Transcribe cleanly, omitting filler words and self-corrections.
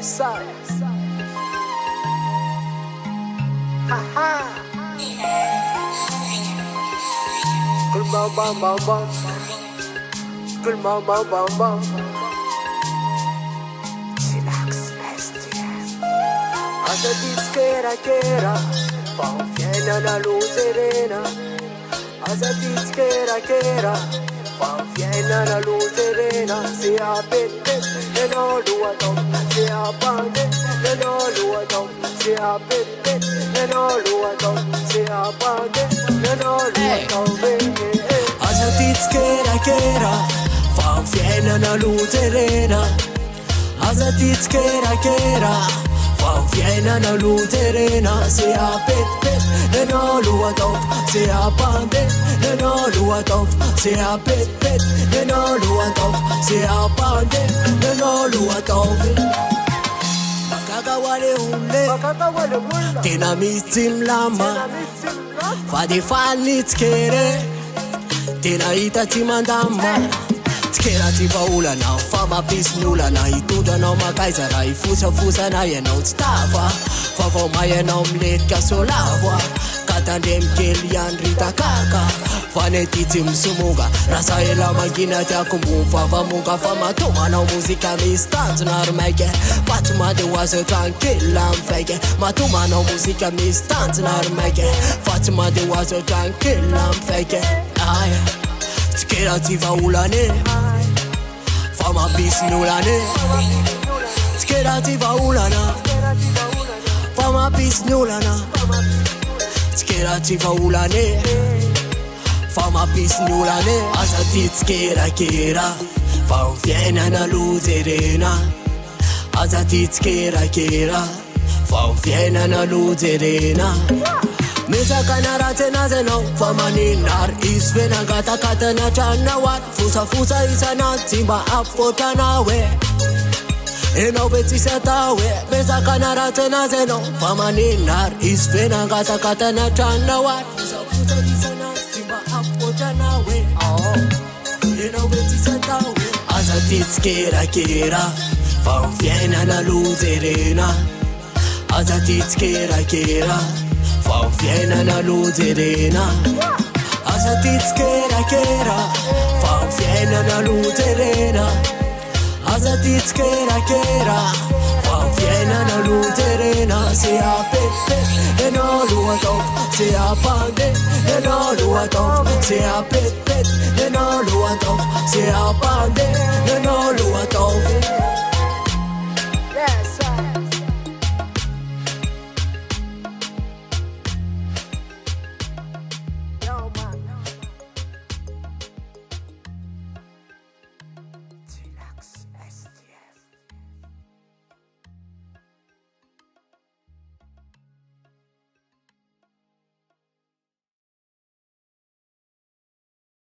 side. Haha. Good bam bam bam bam. Good bam bam bam bam. Chillax bestia. Asa tizkera kera. Fanfiena la lucerena. Asa tizkera kera. Fanfiena la lucerena. Si apete e no luadom. Si apande e no luadom. Si apete e no luadom. Si apande e no luadom. Asa tizkera kera. Fanfiena la lucerena. Asa tizkera kera. Fanfiena la lucerena. Si apete e no luadom. Si apande e no luadom. Si apete e no luadom. Si apande e no luadom. Makaka wale ule Tina mitim lama Fadi fali tkere Tina ita timandama Tkera tiba ula na Fama pis nula na Ituda no makaizara Ifusa fusa na yena utstava Favo mayena omletka solavwa Katandem kelian rita kaka Fanetiti msumuga Rasa ela magina taku mumfava munga Fama tuma na muzika mistanz narmege Fatuma de wazo tranquilla mfege Matuma na muzika mistanz narmege Fatuma de wazo tranquilla mfege Aya Tkera tiva ulane Fama bis nulane Tkera tiva ulana Fama bis nulana Tkera tiva ulane Fama pis nulane Asa tizkera kera Fanfiena na lucerena Asa tizkera kera Fanfiena na lucerena Mesa kanara tena zeno Fama ninar isvena gata kata na chana wat Fusa fusa isa na timba apota na we Eno beti setawe Mesa kanara tena zeno Fama ninar isvena gata kata na chana wat Fusa fusa isa na Asa tizkera kera Fanfiena na lucerena Asa tizkera kera Fanfiena na lucerena Asa tizkera kera Fanfiena na lucerena Asa tizkera kera Fanfiena na lucerena Se apete e no luadom Se apande e no luadom Se apete e no luadom Se apande